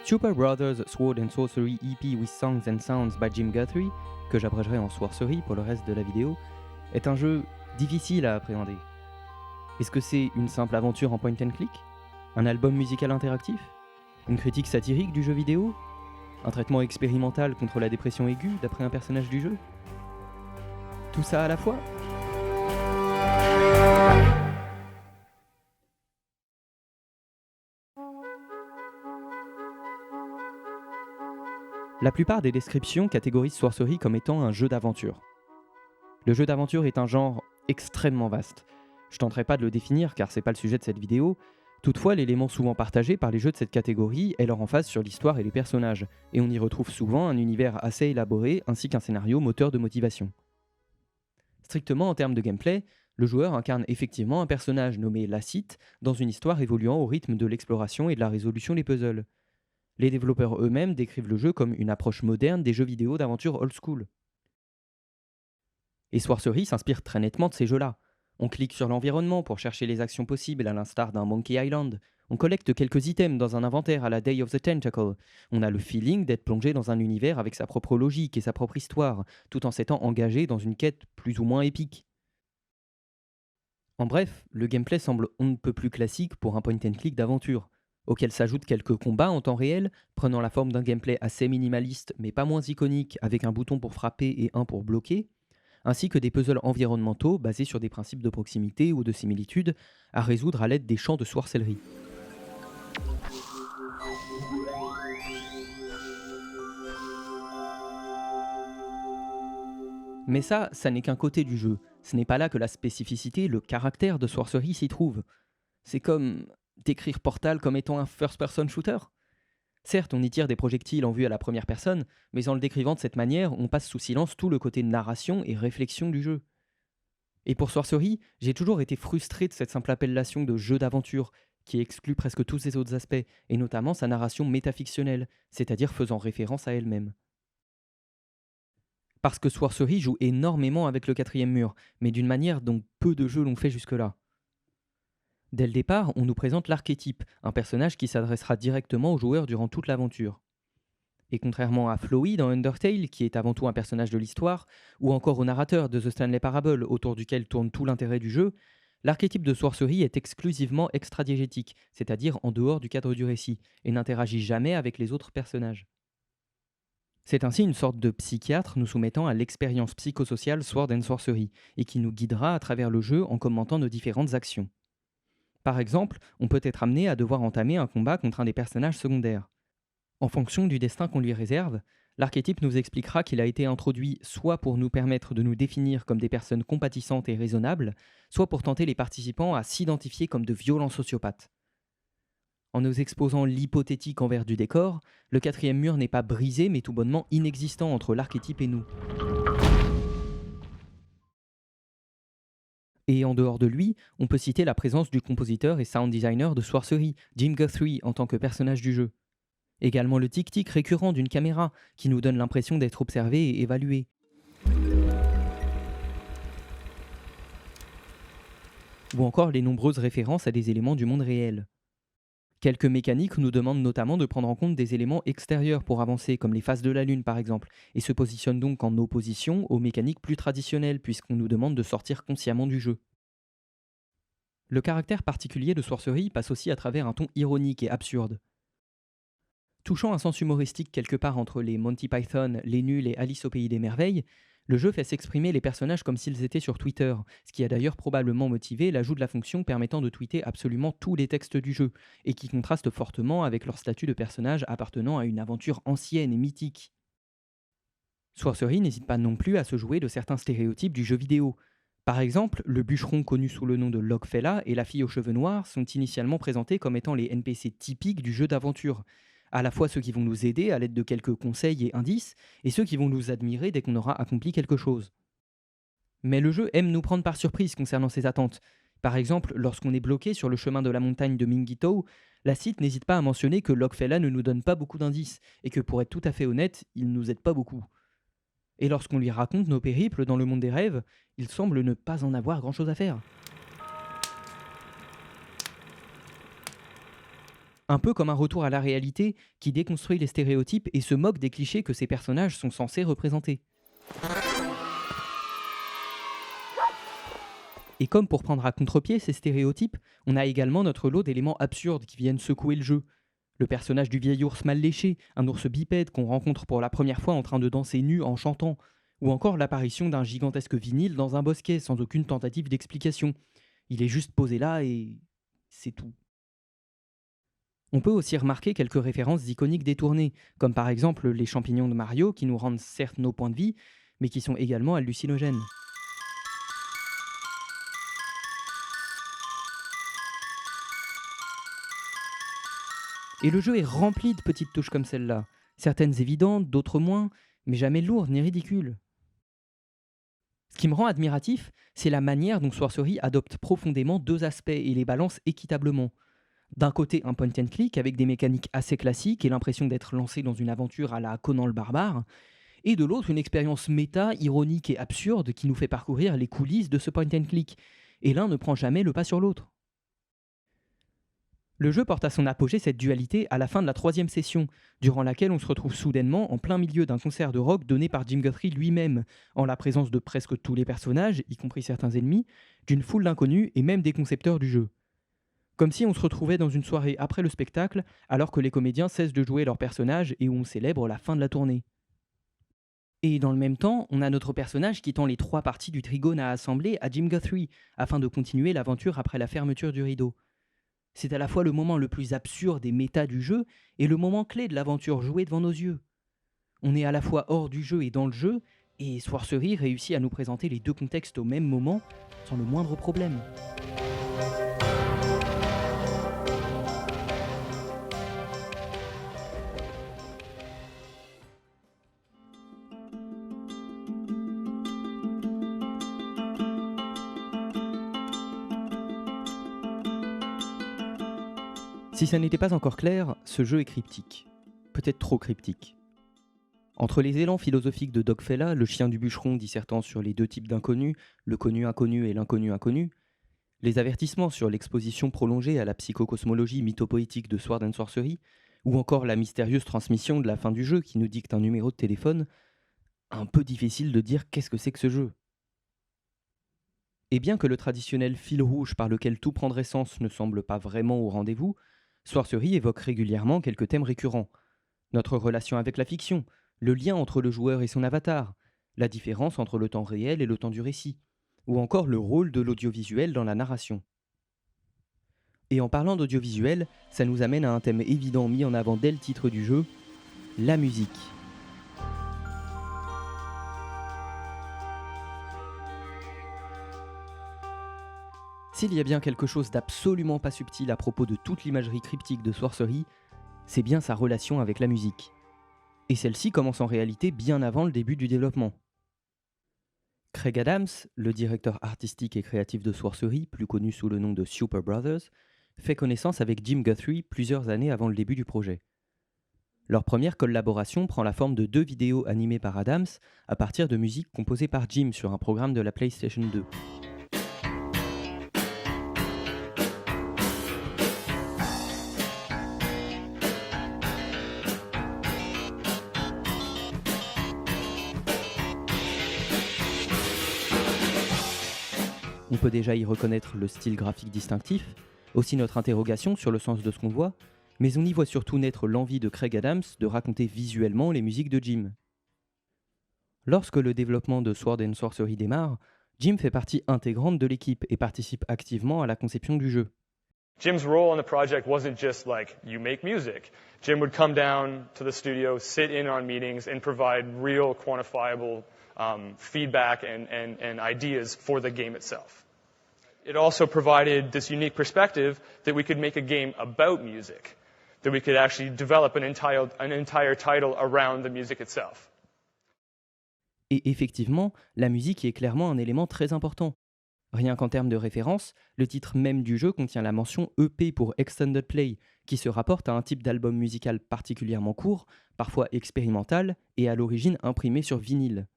Super Brothers Sword and Sorcery EP with Songs and Sounds by Jim Guthrie, que j'abrégerai en Sorcery pour le reste de la vidéo, est un jeu difficile à appréhender. Est-ce que c'est une simple aventure en point and click? Un album musical interactif? Une critique satirique du jeu vidéo? Un traitement expérimental contre la dépression aiguë d'après un personnage du jeu? Tout ça à la fois? La plupart des descriptions catégorisent Sorcery comme étant un jeu d'aventure. Le jeu d'aventure est un genre extrêmement vaste. Je tenterai pas de le définir car c'est pas le sujet de cette vidéo. Toutefois, l'élément souvent partagé par les jeux de cette catégorie est leur emphase sur l'histoire et les personnages, et on y retrouve souvent un univers assez élaboré ainsi qu'un scénario moteur de motivation. Strictement en termes de gameplay, le joueur incarne effectivement un personnage nommé Lacite dans une histoire évoluant au rythme de l'exploration et de la résolution des puzzles. Les développeurs eux-mêmes décrivent le jeu comme une approche moderne des jeux vidéo d'aventure old school. Et Sorcery s'inspire très nettement de ces jeux-là. On clique sur l'environnement pour chercher les actions possibles à l'instar d'un Monkey Island. On collecte quelques items dans un inventaire à la Day of the Tentacle. On a le feeling d'être plongé dans un univers avec sa propre logique et sa propre histoire, tout en s'étant engagé dans une quête plus ou moins épique. En bref, le gameplay semble on ne peut plus classique pour un point and click d'aventure, auquel s'ajoutent quelques combats en temps réel, prenant la forme d'un gameplay assez minimaliste mais pas moins iconique avec un bouton pour frapper et un pour bloquer, ainsi que des puzzles environnementaux basés sur des principes de proximité ou de similitude à résoudre à l'aide des champs de sorcellerie. Mais ça n'est qu'un côté du jeu. Ce n'est pas là que la spécificité, le caractère de Sorcery s'y trouve. C'est comme décrire Portal comme étant un first-person shooter. Certes, on y tire des projectiles en vue à la première personne, mais en le décrivant de cette manière, on passe sous silence tout le côté narration et réflexion du jeu. Et pour Sorcery, j'ai toujours été frustré de cette simple appellation de jeu d'aventure, qui exclut presque tous ses autres aspects, et notamment sa narration métafictionnelle, c'est-à-dire faisant référence à elle-même. Parce que Sorcery joue énormément avec le quatrième mur, mais d'une manière dont peu de jeux l'ont fait jusque-là. Dès le départ, on nous présente l'archétype, un personnage qui s'adressera directement au joueur durant toute l'aventure. Et contrairement à Flowey dans Undertale, qui est avant tout un personnage de l'histoire, ou encore au narrateur de The Stanley Parable, autour duquel tourne tout l'intérêt du jeu, l'archétype de Sorcery est exclusivement extradiégétique, c'est-à-dire en dehors du cadre du récit, et n'interagit jamais avec les autres personnages. C'est ainsi une sorte de psychiatre nous soumettant à l'expérience psychosociale Sword and Sorcery, et qui nous guidera à travers le jeu en commentant nos différentes actions. Par exemple, on peut être amené à devoir entamer un combat contre un des personnages secondaires. En fonction du destin qu'on lui réserve, l'archétype nous expliquera qu'il a été introduit soit pour nous permettre de nous définir comme des personnes compatissantes et raisonnables, soit pour tenter les participants à s'identifier comme de violents sociopathes. En nous exposant l'hypothétique envers du décor, le quatrième mur n'est pas brisé mais tout bonnement inexistant entre l'archétype et nous. Et en dehors de lui, on peut citer la présence du compositeur et sound designer de Sorcery, Jim Guthrie, en tant que personnage du jeu. Également le tic-tic récurrent d'une caméra, qui nous donne l'impression d'être observé et évalué. Ou encore les nombreuses références à des éléments du monde réel. Quelques mécaniques nous demandent notamment de prendre en compte des éléments extérieurs pour avancer, comme les phases de la Lune par exemple, et se positionnent donc en opposition aux mécaniques plus traditionnelles, puisqu'on nous demande de sortir consciemment du jeu. Le caractère particulier de Sorcery passe aussi à travers un ton ironique et absurde. Touchant un sens humoristique quelque part entre les Monty Python, les Nuls et Alice au Pays des Merveilles, le jeu fait s'exprimer les personnages comme s'ils étaient sur Twitter, ce qui a d'ailleurs probablement motivé l'ajout de la fonction permettant de tweeter absolument tous les textes du jeu, et qui contraste fortement avec leur statut de personnage appartenant à une aventure ancienne et mythique. Sorcery n'hésite pas non plus à se jouer de certains stéréotypes du jeu vidéo. Par exemple, le bûcheron connu sous le nom de Logfella et la fille aux cheveux noirs sont initialement présentés comme étant les NPC typiques du jeu d'aventure, à la fois ceux qui vont nous aider à l'aide de quelques conseils et indices, et ceux qui vont nous admirer dès qu'on aura accompli quelque chose. Mais le jeu aime nous prendre par surprise concernant ses attentes. Par exemple, lorsqu'on est bloqué sur le chemin de la montagne de Mingito, la site n'hésite pas à mentionner que Logfella ne nous donne pas beaucoup d'indices, et que pour être tout à fait honnête, il ne nous aide pas beaucoup. Et lorsqu'on lui raconte nos périples dans le monde des rêves, il semble ne pas en avoir grand-chose à faire. Un peu comme un retour à la réalité qui déconstruit les stéréotypes et se moque des clichés que ces personnages sont censés représenter. Et comme pour prendre à contre-pied ces stéréotypes, on a également notre lot d'éléments absurdes qui viennent secouer le jeu. Le personnage du vieil ours mal léché, un ours bipède qu'on rencontre pour la première fois en train de danser nu en chantant, ou encore l'apparition d'un gigantesque vinyle dans un bosquet sans aucune tentative d'explication. Il est juste posé là et c'est tout. On peut aussi remarquer quelques références iconiques détournées, comme par exemple les champignons de Mario qui nous rendent certes nos points de vie, mais qui sont également hallucinogènes. Et le jeu est rempli de petites touches comme celle-là, certaines évidentes, d'autres moins, mais jamais lourdes ni ridicules. Ce qui me rend admiratif, c'est la manière dont Sorcery adopte profondément deux aspects et les balance équitablement. D'un côté, un point and click avec des mécaniques assez classiques et l'impression d'être lancé dans une aventure à la Conan le barbare, et de l'autre, une expérience méta, ironique et absurde qui nous fait parcourir les coulisses de ce point and click. Et l'un ne prend jamais le pas sur l'autre. Le jeu porte à son apogée cette dualité à la fin de la troisième session, durant laquelle on se retrouve soudainement en plein milieu d'un concert de rock donné par Jim Guthrie lui-même, en la présence de presque tous les personnages, y compris certains ennemis, d'une foule d'inconnus et même des concepteurs du jeu. Comme si on se retrouvait dans une soirée après le spectacle, alors que les comédiens cessent de jouer leurs personnages et où on célèbre la fin de la tournée. Et dans le même temps, on a notre personnage qui tend les trois parties du trigone à assembler à Jim Guthrie, afin de continuer l'aventure après la fermeture du rideau. C'est à la fois le moment le plus absurde et méta du jeu, et le moment clé de l'aventure jouée devant nos yeux. On est à la fois hors du jeu et dans le jeu, et Sorcery réussit à nous présenter les deux contextes au même moment, sans le moindre problème. Si ça n'était pas encore clair, ce jeu est cryptique. Peut-être trop cryptique. Entre les élans philosophiques de Dogfella, le chien du bûcheron dissertant sur les deux types d'inconnus, le connu inconnu et l'inconnu inconnu, les avertissements sur l'exposition prolongée à la psychocosmologie mythopoétique de Sword and Sorcery, ou encore la mystérieuse transmission de la fin du jeu qui nous dicte un numéro de téléphone, un peu difficile de dire qu'est-ce que c'est que ce jeu. Et bien que le traditionnel fil rouge par lequel tout prendrait sens ne semble pas vraiment au rendez-vous, Sorcery évoque régulièrement quelques thèmes récurrents. Notre relation avec la fiction, le lien entre le joueur et son avatar, la différence entre le temps réel et le temps du récit, ou encore le rôle de l'audiovisuel dans la narration. Et en parlant d'audiovisuel, ça nous amène à un thème évident mis en avant dès le titre du jeu, la musique. S'il y a bien quelque chose d'absolument pas subtil à propos de toute l'imagerie cryptique de Sorcery, c'est bien sa relation avec la musique. Et celle-ci commence en réalité bien avant le début du développement. Craig Adams, le directeur artistique et créatif de Sorcery, plus connu sous le nom de Super Brothers, fait connaissance avec Jim Guthrie plusieurs années avant le début du projet. Leur première collaboration prend la forme de 2 vidéos animées par Adams à partir de musique composée par Jim sur un programme de la PlayStation 2. On peut déjà y reconnaître le style graphique distinctif, aussi notre interrogation sur le sens de ce qu'on voit, mais on y voit surtout naître l'envie de Craig Adams de raconter visuellement les musiques de Jim. Lorsque le développement de Sword and Sorcery démarre, Jim fait partie intégrante de l'équipe et participe activement à la conception du jeu. Jim's role on the project wasn't just like, you make music. Jim would come down to the studio, sit in on meetings, and provide real quantifiable feedback and ideas for the game itself. It also provided this unique perspective that we could make a game about music, that we could actually develop an entire title around the music itself. Et effectivement, la musique est clairement un élément très important. Rien qu'en termes de référence, le titre même du jeu contient la mention EP pour Extended Play, qui se rapporte à un type d'album musical particulièrement court, parfois expérimental, et à l'origine imprimé sur vinyle.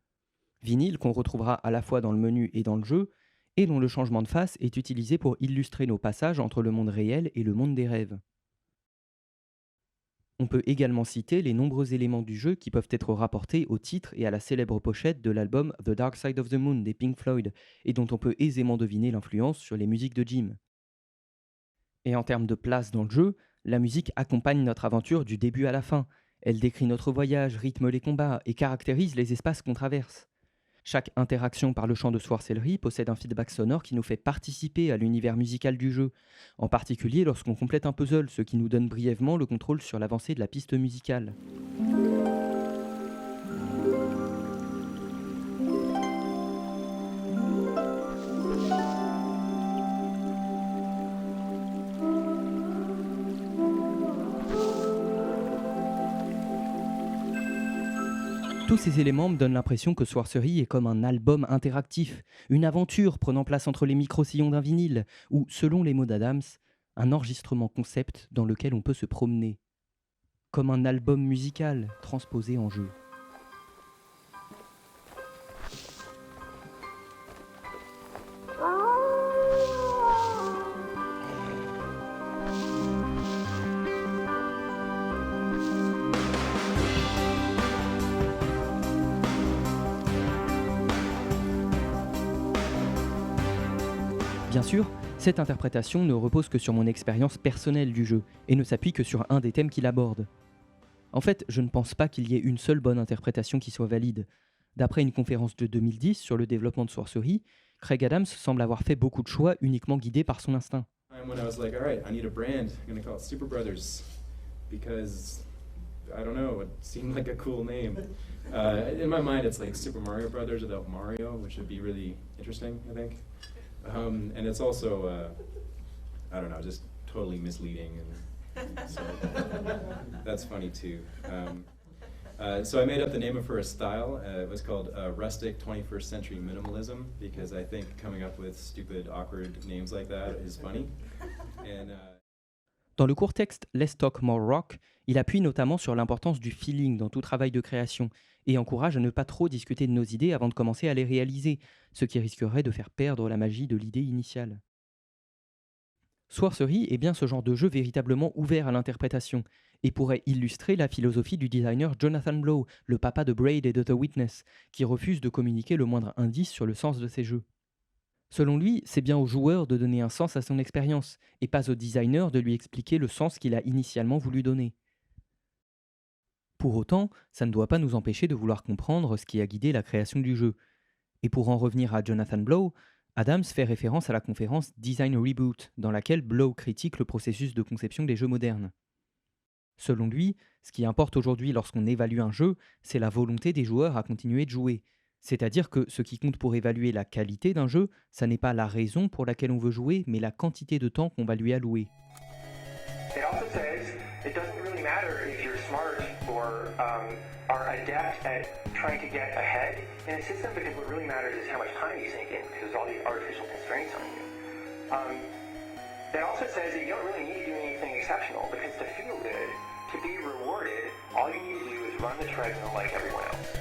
Vinyle qu'on retrouvera à la fois dans le menu et dans le jeu, et dont le changement de face est utilisé pour illustrer nos passages entre le monde réel et le monde des rêves. On peut également citer les nombreux éléments du jeu qui peuvent être rapportés au titre et à la célèbre pochette de l'album The Dark Side of the Moon des Pink Floyd, et dont on peut aisément deviner l'influence sur les musiques de Jim. Et en termes de place dans le jeu, la musique accompagne notre aventure du début à la fin. Elle décrit notre voyage, rythme les combats et caractérise les espaces qu'on traverse. Chaque interaction par le chant de sorcellerie possède un feedback sonore qui nous fait participer à l'univers musical du jeu, en particulier lorsqu'on complète un puzzle, ce qui nous donne brièvement le contrôle sur l'avancée de la piste musicale. Tous ces éléments me donnent l'impression que Sorcery est comme un album interactif, une aventure prenant place entre les micro-sillons d'un vinyle, ou, selon les mots d'Adams, un enregistrement concept dans lequel on peut se promener, comme un album musical transposé en jeu. Bien sûr, cette interprétation ne repose que sur mon expérience personnelle du jeu, et ne s'appuie que sur un des thèmes qu'il aborde. En fait, je ne pense pas qu'il y ait une seule bonne interprétation qui soit valide. D'après une conférence de 2010 sur le développement de Sorcery, Craig Adams semble avoir fait beaucoup de choix uniquement guidés par son instinct. When I was like, all right, I need a brand. I'm gonna call it Super Brothers because I don't know, it seemed like a cool name. In my mind, it's like Super Mario Brothers without Mario, which would be really interesting, I think. And it's also, I don't know, just totally misleading, and so that's funny too. So I made up the name of her style. It was called Rustic 21st Century Minimalism because I think coming up with stupid, awkward names like that is funny. And, Dans le court texte Let's Talk More Rock, il appuie notamment sur l'importance du feeling dans tout travail de création et encourage à ne pas trop discuter de nos idées avant de commencer à les réaliser, ce qui risquerait de faire perdre la magie de l'idée initiale. Sorcery est bien ce genre de jeu véritablement ouvert à l'interprétation et pourrait illustrer la philosophie du designer Jonathan Blow, le papa de Braid et de The Witness, qui refuse de communiquer le moindre indice sur le sens de ses jeux. Selon lui, c'est bien au joueur de donner un sens à son expérience, et pas au designer de lui expliquer le sens qu'il a initialement voulu donner. Pour autant, ça ne doit pas nous empêcher de vouloir comprendre ce qui a guidé la création du jeu. Et pour en revenir à Jonathan Blow, Adams fait référence à la conférence Design Reboot, dans laquelle Blow critique le processus de conception des jeux modernes. Selon lui, ce qui importe aujourd'hui lorsqu'on évalue un jeu, c'est la volonté des joueurs à continuer de jouer. C'est-à-dire que ce qui compte pour évaluer la qualité d'un jeu, ça n'est pas la raison pour laquelle on veut jouer, mais la quantité de temps qu'on va lui allouer. It also says it doesn't really matter if you're smart or are adept at trying to get ahead in a system because what really matters is how much time you sink in because there's all these artificial constraints on you. It also says that you don't really need to do anything exceptional because to feel good, to be rewarded, all you need to do is run the treadmill like everyone else.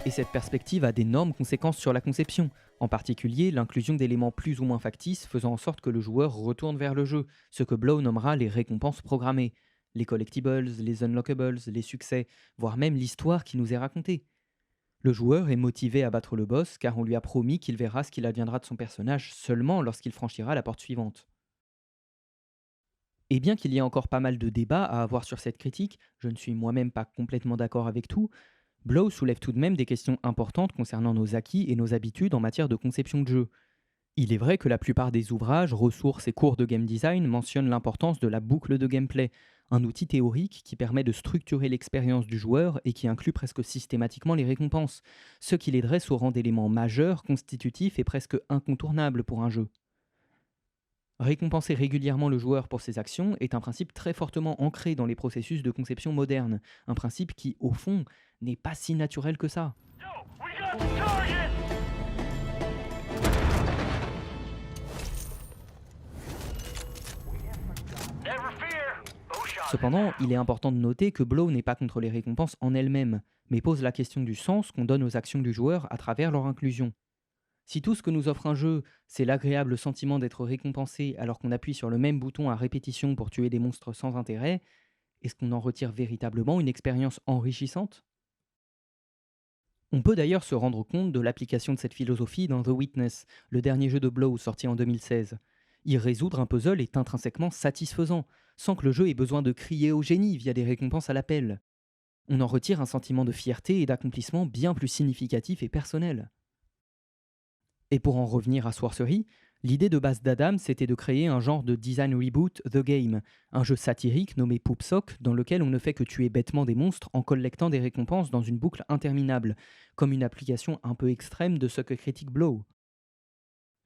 Et cette perspective a d'énormes conséquences sur la conception, en particulier l'inclusion d'éléments plus ou moins factices faisant en sorte que le joueur retourne vers le jeu, ce que Blow nommera les récompenses programmées, les collectibles, les unlockables, les succès, voire même l'histoire qui nous est racontée. Le joueur est motivé à battre le boss car on lui a promis qu'il verra ce qu'il adviendra de son personnage seulement lorsqu'il franchira la porte suivante. Et bien qu'il y ait encore pas mal de débats à avoir sur cette critique, je ne suis moi-même pas complètement d'accord avec tout, Blow soulève tout de même des questions importantes concernant nos acquis et nos habitudes en matière de conception de jeu. Il est vrai que la plupart des ouvrages, ressources et cours de game design mentionnent l'importance de la boucle de gameplay, un outil théorique qui permet de structurer l'expérience du joueur et qui inclut presque systématiquement les récompenses, ce qui les dresse au rang d'éléments majeurs, constitutifs et presque incontournables pour un jeu. Récompenser régulièrement le joueur pour ses actions est un principe très fortement ancré dans les processus de conception modernes, un principe qui, au fond, n'est pas si naturel que ça. Cependant, il est important de noter que Blow n'est pas contre les récompenses en elles-mêmes, mais pose la question du sens qu'on donne aux actions du joueur à travers leur inclusion. Si tout ce que nous offre un jeu, c'est l'agréable sentiment d'être récompensé alors qu'on appuie sur le même bouton à répétition pour tuer des monstres sans intérêt, Est-ce qu'on en retire véritablement une expérience enrichissante? On peut d'ailleurs se rendre compte de l'application de cette philosophie dans The Witness, le dernier jeu de Blow sorti en 2016. Y résoudre un puzzle est intrinsèquement satisfaisant, sans que le jeu ait besoin de crier au génie via des récompenses à l'appel. On en retire un sentiment de fierté et d'accomplissement bien plus significatif et personnel. Et pour en revenir à Sorcery, l'idée de base d'Adams c'était de créer un genre de design reboot The Game, un jeu satirique nommé Poopsock dans lequel on ne fait que tuer bêtement des monstres en collectant des récompenses dans une boucle interminable, comme une application un peu extrême de ce que critique Blow.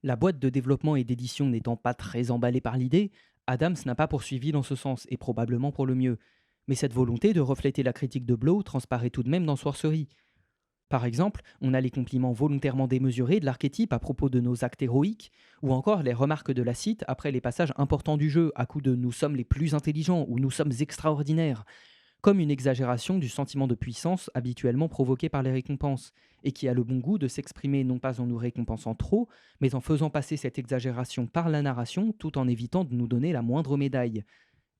La boîte de développement et d'édition n'étant pas très emballée par l'idée, Adams n'a pas poursuivi dans ce sens, et probablement pour le mieux. Mais cette volonté de refléter la critique de Blow transparaît tout de même dans Sorcery. Par exemple, on a les compliments volontairement démesurés de l'archétype à propos de nos actes héroïques, ou encore les remarques de la cite après les passages importants du jeu, à coup de «nous sommes les plus intelligents» ou «nous sommes extraordinaires», comme une exagération du sentiment de puissance habituellement provoqué par les récompenses, et qui a le bon goût de s'exprimer non pas en nous récompensant trop, mais en faisant passer cette exagération par la narration tout en évitant de nous donner la moindre médaille.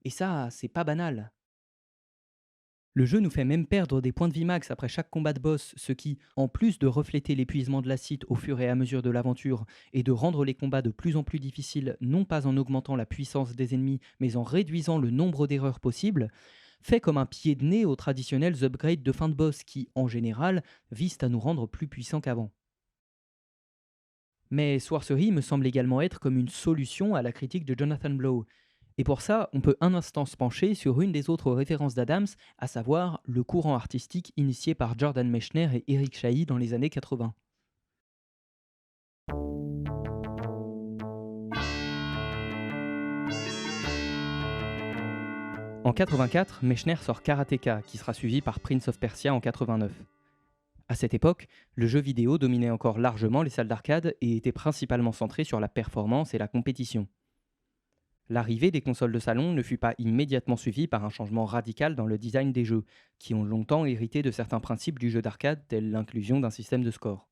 Et ça, c'est pas banal. Le jeu nous fait même perdre des points de vie max après chaque combat de boss, ce qui, en plus de refléter l'épuisement de la cite au fur et à mesure de l'aventure, et de rendre les combats de plus en plus difficiles, non pas en augmentant la puissance des ennemis, mais en réduisant le nombre d'erreurs possibles, fait comme un pied de nez aux traditionnels upgrades de fin de boss qui, en général, visent à nous rendre plus puissants qu'avant. Mais Sorcery me semble également être comme une solution à la critique de Jonathan Blow. Et pour ça, on peut un instant se pencher sur une des autres références d'Adams, à savoir le courant artistique initié par Jordan Mechner et Eric Chahi dans les années 80. En 84, Mechner sort Karateka, qui sera suivi par Prince of Persia en 89. À cette époque, le jeu vidéo dominait encore largement les salles d'arcade et était principalement centré sur la performance et la compétition. L'arrivée des consoles de salon ne fut pas immédiatement suivie par un changement radical dans le design des jeux, qui ont longtemps hérité de certains principes du jeu d'arcade, tels l'inclusion d'un système de score.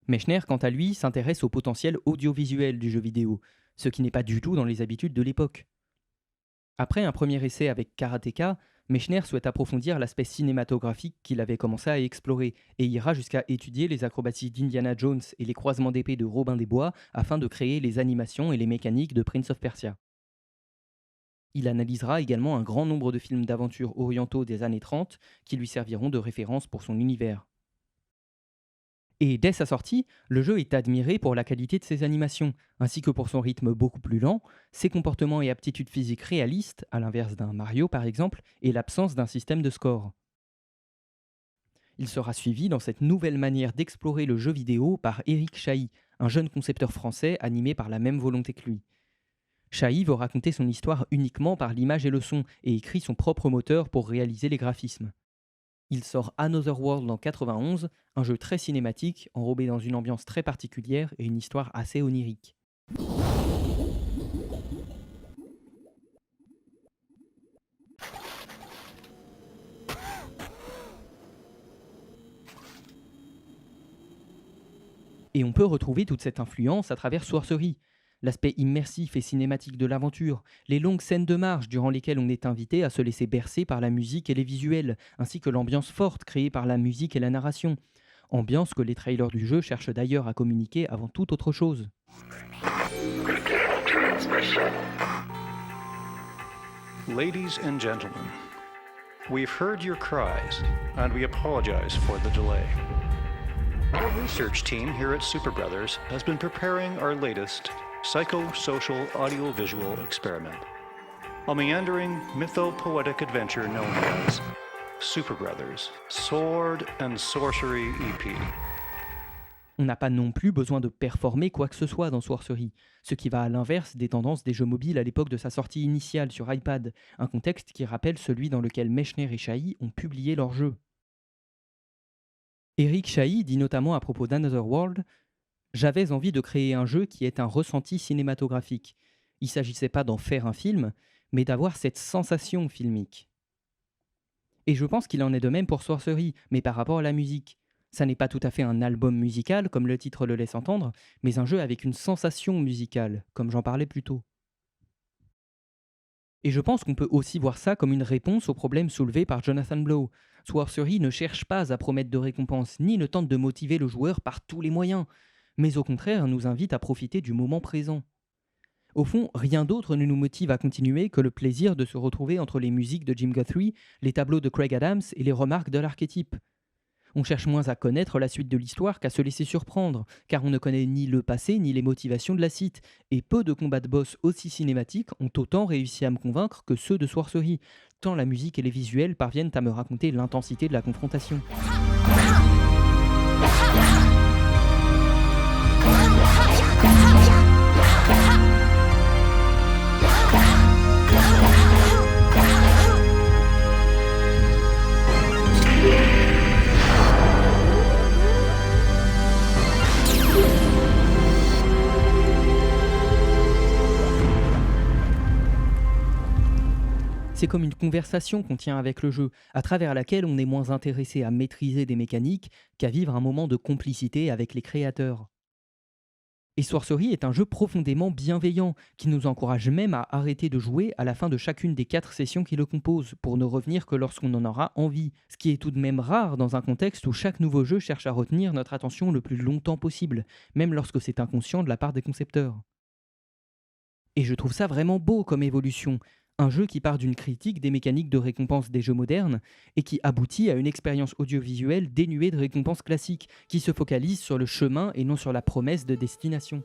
Mechner, quant à lui, s'intéresse au potentiel audiovisuel du jeu vidéo, ce qui n'est pas du tout dans les habitudes de l'époque. Après un premier essai avec Karateka, Mechner souhaite approfondir l'aspect cinématographique qu'il avait commencé à explorer et ira jusqu'à étudier les acrobaties d'Indiana Jones et les croisements d'épées de Robin des Bois afin de créer les animations et les mécaniques de Prince of Persia. Il analysera également un grand nombre de films d'aventure orientaux des années 30 qui lui serviront de référence pour son univers. Et dès sa sortie, le jeu est admiré pour la qualité de ses animations, ainsi que pour son rythme beaucoup plus lent, ses comportements et aptitudes physiques réalistes, à l'inverse d'un Mario par exemple, et l'absence d'un système de score. Il sera suivi dans cette nouvelle manière d'explorer le jeu vidéo par Eric Chahi, un jeune concepteur français animé par la même volonté que lui. Chahi veut raconter son histoire uniquement par l'image et le son, et écrit son propre moteur pour réaliser les graphismes. Il sort Another World en 91, un jeu très cinématique, enrobé dans une ambiance très particulière et une histoire assez onirique. Et on peut retrouver toute cette influence à travers Sorcery. L'aspect immersif et cinématique de l'aventure, les longues scènes de marche durant lesquelles on est invité à se laisser bercer par la musique et les visuels, ainsi que l'ambiance forte créée par la musique et la narration. Ambiance que les trailers du jeu cherchent d'ailleurs à communiquer avant toute autre chose. Ladies and gentlemen, we've heard your cries and we apologize for the delay. Our research team here at Super Brothers has been preparing our latest psychosocial audiovisual experiment, a meandering mytho-poetic adventure known as Super Brothers Sword and Sorcery EP. On n'a pas non plus besoin de performer quoi que ce soit dans Sorcery, ce qui va à l'inverse des tendances des jeux mobiles à l'époque de sa sortie initiale sur iPad, un contexte qui rappelle celui dans lequel Mechner et Chahi ont publié leurs jeux. Eric Chahi dit notamment à propos d'Another World: « J'avais envie de créer un jeu qui ait un ressenti cinématographique. Il ne s'agissait pas d'en faire un film, mais d'avoir cette sensation filmique. » Et je pense qu'il en est de même pour Sorcery, mais par rapport à la musique. Ça n'est pas tout à fait un album musical, comme le titre le laisse entendre, mais un jeu avec une sensation musicale, comme j'en parlais plus tôt. Et je pense qu'on peut aussi voir ça comme une réponse au problème soulevé par Jonathan Blow. Sorcery ne cherche pas à promettre de récompense, ni ne tente de motiver le joueur par tous les moyens, mais au contraire nous invite à profiter du moment présent. Au fond, rien d'autre ne nous motive à continuer que le plaisir de se retrouver entre les musiques de Jim Guthrie, les tableaux de Craig Adams et les remarques de l'archétype. On cherche moins à connaître la suite de l'histoire qu'à se laisser surprendre, car on ne connaît ni le passé ni les motivations de la cite, et peu de combats de boss aussi cinématiques ont autant réussi à me convaincre que ceux de Sorcery, tant la musique et les visuels parviennent à me raconter l'intensité de la confrontation. C'est comme une conversation qu'on tient avec le jeu, à travers laquelle on est moins intéressé à maîtriser des mécaniques qu'à vivre un moment de complicité avec les créateurs. Et Sorcery est un jeu profondément bienveillant, qui nous encourage même à arrêter de jouer à la fin de chacune des 4 sessions qui le composent, pour ne revenir que lorsqu'on en aura envie, ce qui est tout de même rare dans un contexte où chaque nouveau jeu cherche à retenir notre attention le plus longtemps possible, même lorsque c'est inconscient de la part des concepteurs. Et je trouve ça vraiment beau comme évolution. Un jeu qui part d'une critique des mécaniques de récompense des jeux modernes et qui aboutit à une expérience audiovisuelle dénuée de récompenses classiques, qui se focalise sur le chemin et non sur la promesse de destination.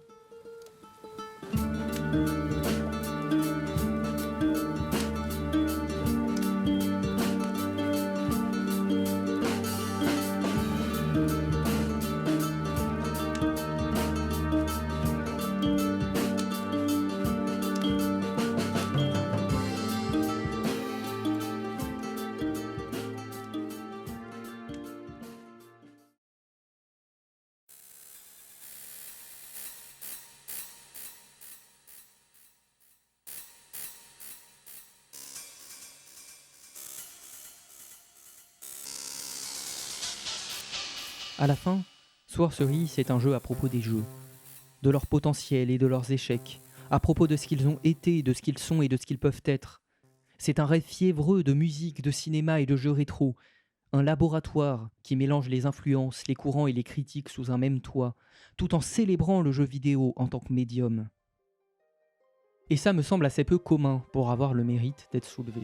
À la fin, Sorcery, c'est un jeu à propos des jeux, de leur potentiel et de leurs échecs, à propos de ce qu'ils ont été, de ce qu'ils sont et de ce qu'ils peuvent être. C'est un rêve fiévreux de musique, de cinéma et de jeux rétro, un laboratoire qui mélange les influences, les courants et les critiques sous un même toit, tout en célébrant le jeu vidéo en tant que médium. Et ça me semble assez peu commun pour avoir le mérite d'être soulevé.